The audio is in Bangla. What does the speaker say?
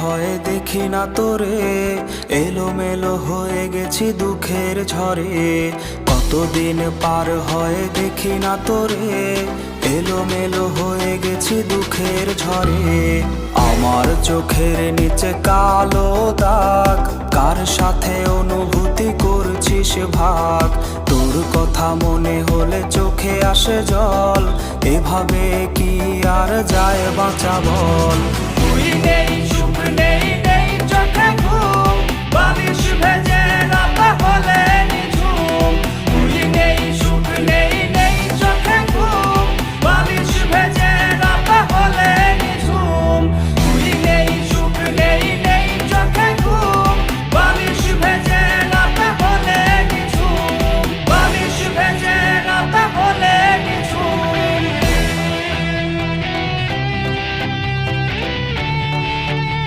হয়ে দেখি না তোরে, এলোমেলো হয়ে গেছি দুঃখের ঝড়ে। কতদিন পার হয়ে দেখি না তোরে, এলোমেলো হয়ে গেছি দুঃখের ঝড়ে। আমার চোখের নিচে কালো দাগ, কার সাথে অনুভূতি করছিস ভাগ। তোর কথা মনে হলে চোখে আসে জল, এভাবে কি আর যায় বাঁচা বল। তুই নেই